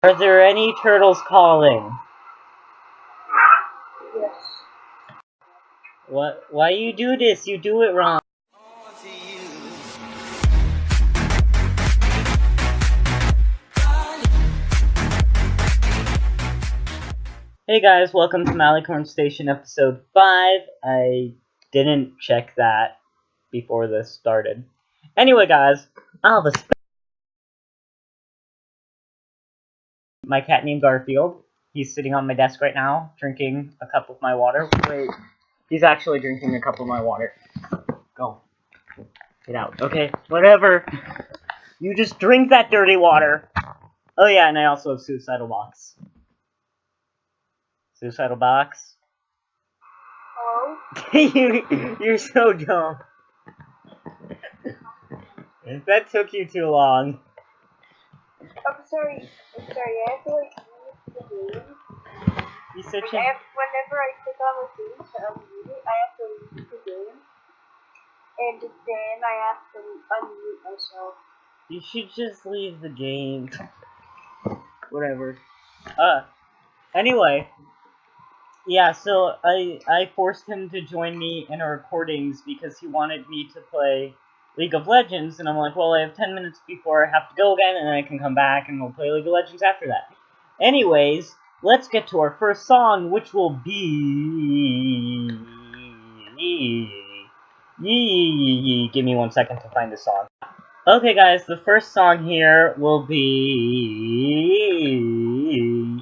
Are there any turtles calling? Yes. What? Why you do this? You do it wrong. Hey guys, welcome to Mallicorn Station episode 5. I didn't check that before this started. Anyway guys, my cat named Garfield. He's sitting on my desk right now, drinking a cup of my water. Wait, he's actually drinking a cup of my water. Go. Get out. Okay, whatever. You just drink that dirty water. Oh yeah, and I also have SuicidalBox. SuicidalBox? Hello? You're so dumb. That took you too long. I'm sorry. I have to like leave the game. You said Whenever I click on the thing to unmute it, I have to leave the game. And then I have to unmute myself. You should just leave the game. Whatever. Anyway. Yeah, so I forced him to join me in our recordings because he wanted me to play League of Legends, and I'm like, well, I have 10 minutes before I have to go again, and then I can come back and we'll play League of Legends after that. Anyways, let's get to our first song, which will be... Give me 1 second to find the song. Okay guys, the first song here will be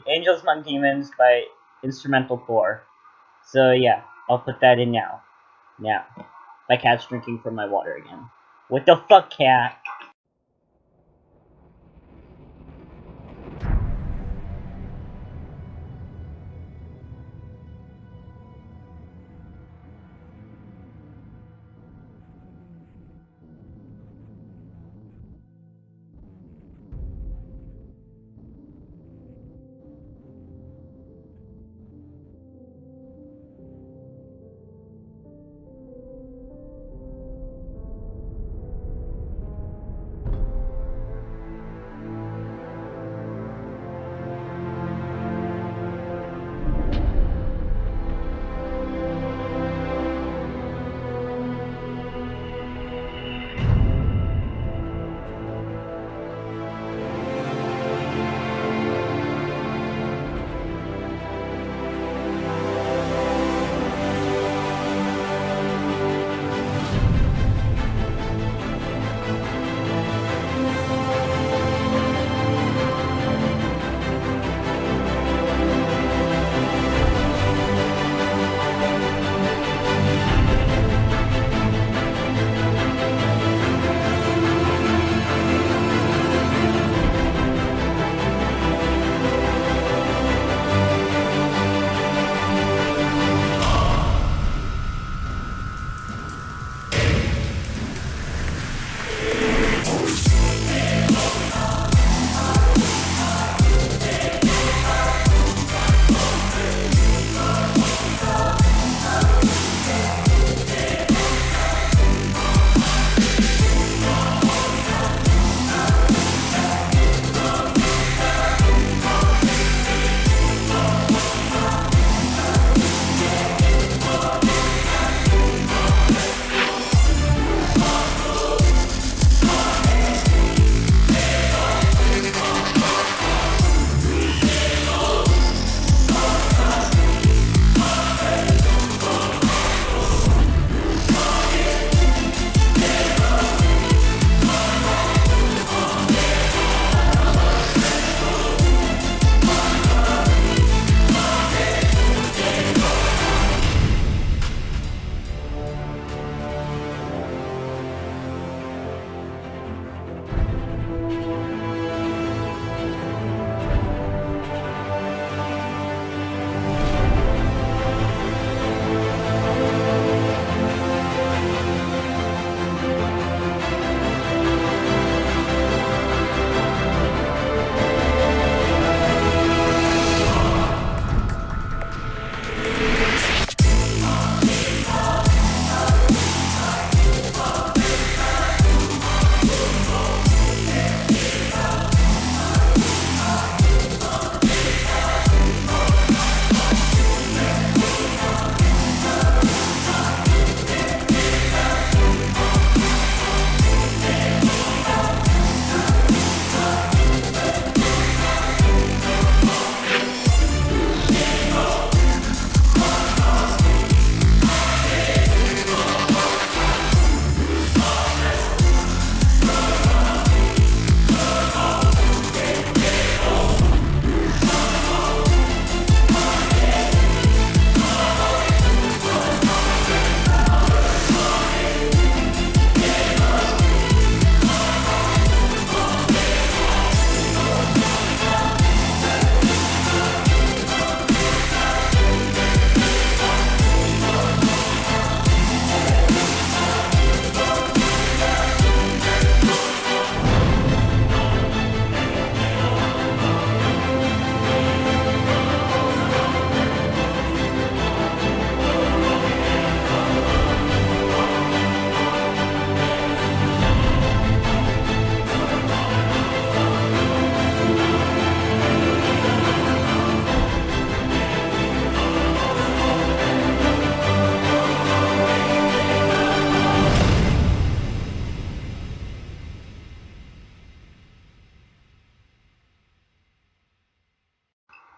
Angels Among Demons by Instrumental 4. So yeah, I'll put that in now. Now. My cat's drinking from my water again. What the fuck, cat?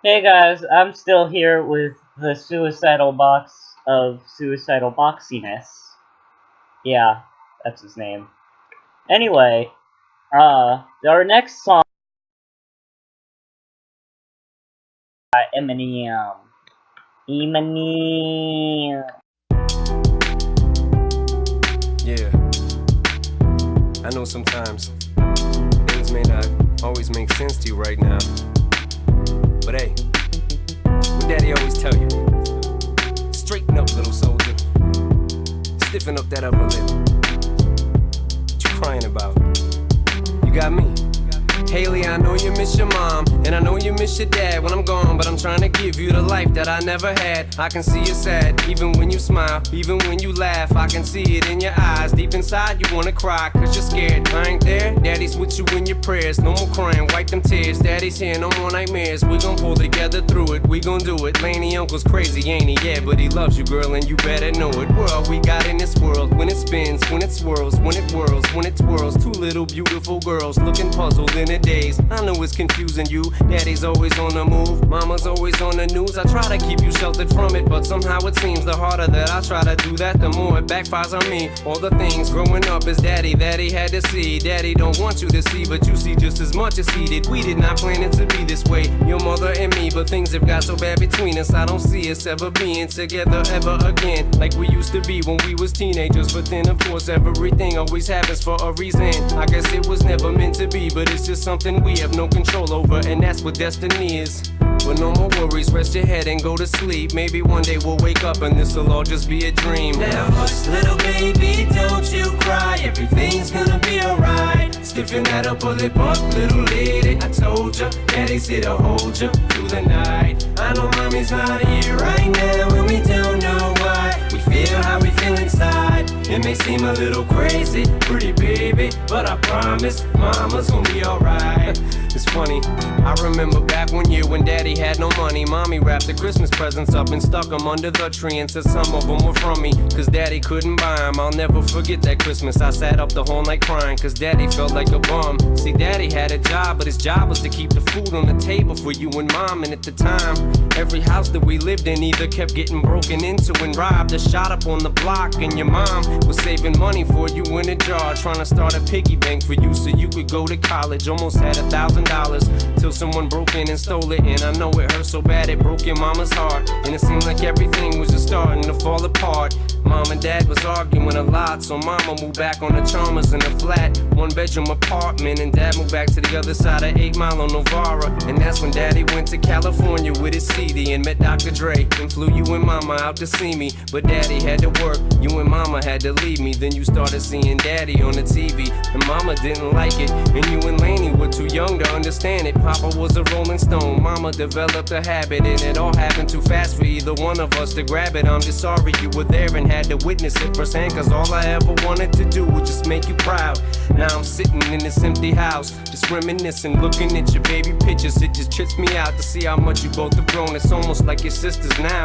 Hey guys, I'm still here with the suicidal box of suicidal boxiness. Yeah, that's his name. Anyway, our next song by Eminem. Eminem. Yeah, I know sometimes things may not always make sense to you right now. But hey, what daddy always tell you? Straighten up, little soldier. Stiffen up that upper lip. What you crying about? You got me. Haley, I know you miss your mom, and I know you miss your dad when I'm gone, but I'm trying to give you the life that I never had. I can see you sad, even when you smile, even when you laugh. I can see it in your eyes, deep inside you wanna cry, cause you're scared. I ain't there, daddy's with you in your prayers. No more crying, wipe them tears, daddy's here, no more nightmares. We gon' pull together through it, we gon' do it. Laney uncle's crazy, ain't he? Yeah, but he loves you, girl, and you better know it. We're all we got in this world, when it spins, when it swirls, when it whirls, when it twirls. Two little beautiful girls looking puzzled in a daze. I know it's confusing you. Daddy's always on the move, mama's always on the news. I try to keep you sheltered from it, but somehow it seems the harder that I try to do that, the more it backfires on me. All the things growing up as daddy that he had to see, daddy don't want you to see, but you see just as much as he did. We did not plan it to be this way, your mother and me, but things have got so bad between us. I don't see us ever being together ever again, like we used to be when we was teenagers. But then of course everything always happens for a reason. I guess it was never meant to be, but it's just something we have no control over, and that's what destiny is. But no more worries, rest your head and go to sleep. Maybe one day we'll wake up and this'll all just be a dream. Now hush, little baby, don't you cry. Everything's gonna be alright. Stiffen that upper lip up, little lady. I told ya, daddy's here to hold ya through the night. I know mommy's not here right now, and we don't know why. We feel how we feel inside. It may seem a little crazy, pretty baby, but I promise mama's gonna be alright. It's funny, I remember back one year when daddy had no money. Mommy wrapped the Christmas presents up and stuck them under the tree and said some of them were from me, cause daddy couldn't buy them. I'll never forget that Christmas. I sat up the whole night crying, cause daddy felt like a bum. See, daddy had a job, but his job was to keep the food on the table for you and mom. And at the time, every house that we lived in either kept getting broken into and robbed or shot up on the block. And your mom was saving money for you in a jar, trying to start a piggy bank for you so you could go to college. Almost had $1,000 till someone broke in and stole it. And I know it hurt so bad it broke your mama's heart, and it seemed like everything was just starting to fall apart. Mom and dad was arguing a lot, so mama moved back on the Chalmers in a flat 1-bedroom apartment, and dad moved back to the other side of 8 Mile on Novara. And that's when daddy went to California with his CD and met Dr. Dre and flew you and mama out to see me. But daddy had to work, you and mama had to leave me. Then you started seeing daddy on the TV, and mama didn't like it, and you and Laney were too young to understand it. Papa was a Rolling Stone, mama developed a habit, and it all happened too fast for either one of us to grab it. I'm just sorry you were there and had to witness it firsthand, cause all I ever wanted to do was just make you proud. Now I'm sitting in this empty house, just reminiscing, looking at your baby pictures. It just trips me out to see how much you both have grown. It's almost like your sisters now.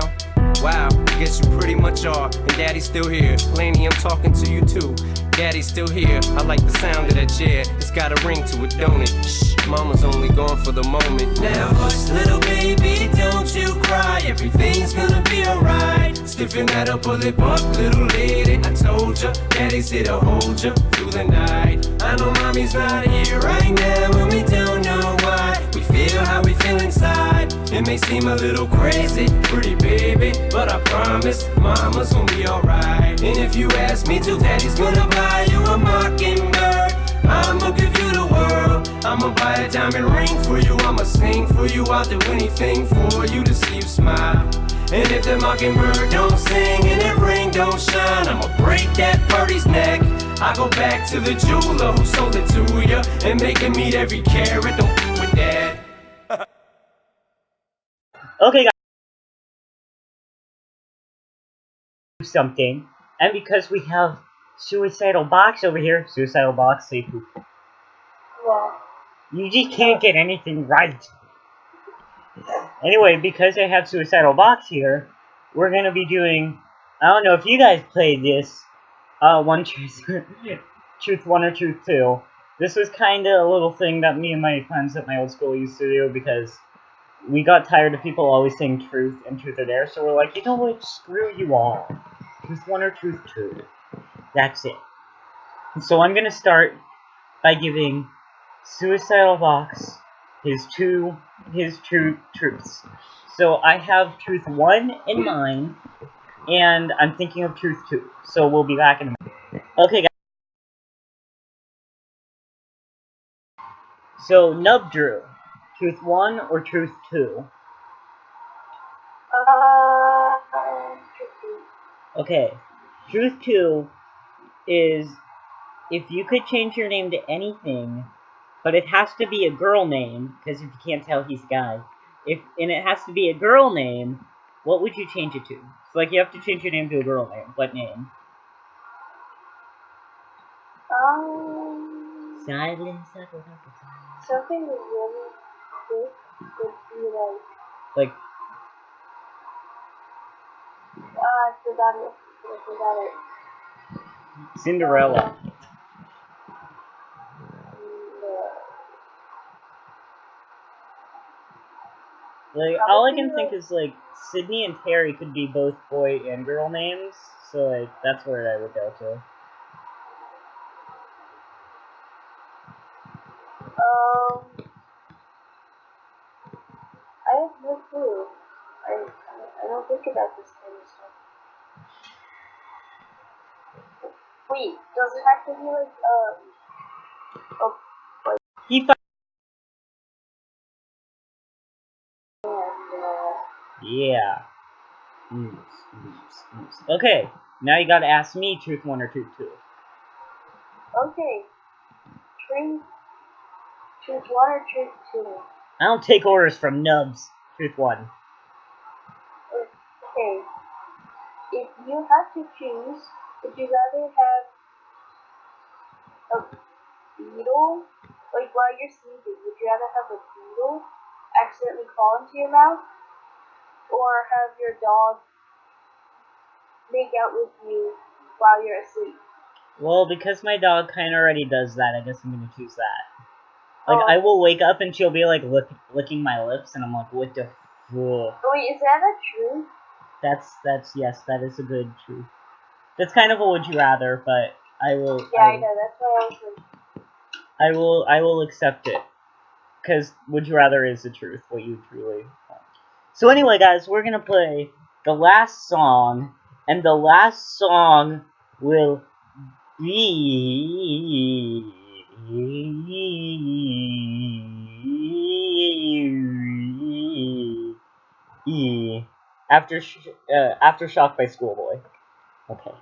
Wow, I guess you pretty much are, and daddy's still here. Laney, I'm talking to you too. Daddy's still here, I like the sound of that chair. It's got a ring to it, don't it? Shh, mama's only gone for the moment. Now hush, little baby, don't you cry. Everything's gonna be alright. Stiffen that upper lip up, little lady. I told ya, daddy's here to hold ya through the night. I know mommy's not here right now, and we don't know why. We feel how we feel inside. It may seem a little crazy, pretty baby, but I promise mama's gonna be alright. And if you ask me to, daddy's gonna buy you a Mockingbird. I'ma give you the world. I'ma buy a diamond ring for you. I'ma sing for you. I'll do anything for you to see you smile. And if the Mockingbird don't sing and that ring don't shine, I'ma break that birdie's neck. I go back to the jeweler who sold it to ya and make him eat every carat. Don't f with that. Okay, guys. Something, and because we have Suicidal Box over here, Suicidal Box, say poop. Yeah. You just can't get anything right. Anyway, because I have Suicidal Box here, we're gonna be doing, I don't know if you guys played this, One Truth, Truth 1 or Truth 2. This was kinda a little thing that me and my friends at my old school used to do, because we got tired of people always saying truth and truth or dare, so we're like, you know what, screw you all. Truth 1 or truth 2. That's it. And so I'm gonna start by giving SuicidalBox his two truths. So I have truth 1 in mind, and I'm thinking of truth 2. So we'll be back in a minute. Okay, guys. So Nub Drew, truth 1 or truth 2? Truth 2. Okay, truth 2 is if you could change your name to anything, but it has to be a girl name, because if you can't tell, he's a guy. And it has to be a girl name, what would you change it to? So, like, you have to change your name to a girl name. What name? Silence. Something really good would be like. I forgot it. Cinderella. Like, all I can think is, like, Sydney and Terry could be both boy and girl names, so, like, that's where I would go to. I have no clue. I don't think about this kind of stuff. Wait, does it have to be like Yeah. Okay, now you gotta ask me truth 1 or truth 2. Okay. Truth 1 or truth 2? I don't take orders from nubs. Truth 1. Okay. If you had to choose, would you rather have a beetle? Like while you're sleeping, would you rather have a beetle accidentally crawl into your mouth? Or have your dog make out with you while you're asleep? Well, because my dog kind of already does that, I guess I'm gonna choose that. Like, I will wake up and she'll be like licking my lips, and I'm like, what the fuck? Wait, is that a truth? Yes, that is a good truth. That's kind of a would you rather, but I will. Yeah, I know. That's why I was like. I will accept it, because would you rather is the truth, what you truly want. So anyway, guys, we're gonna play the last song, and the last song will be Aftershock by SchoolBoy. Okay.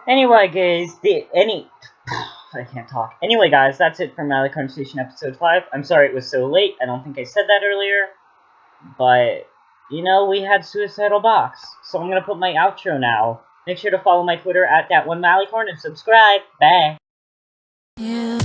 Anyway, guys, I can't talk. Anyway, guys, that's it for Mallicorn Station episode 5. I'm sorry it was so late. I don't think I said that earlier. But, you know, we had SuicidalBox. So I'm going to put my outro now. Make sure to follow my Twitter at @1Mallicorn and subscribe. Bye. Yeah.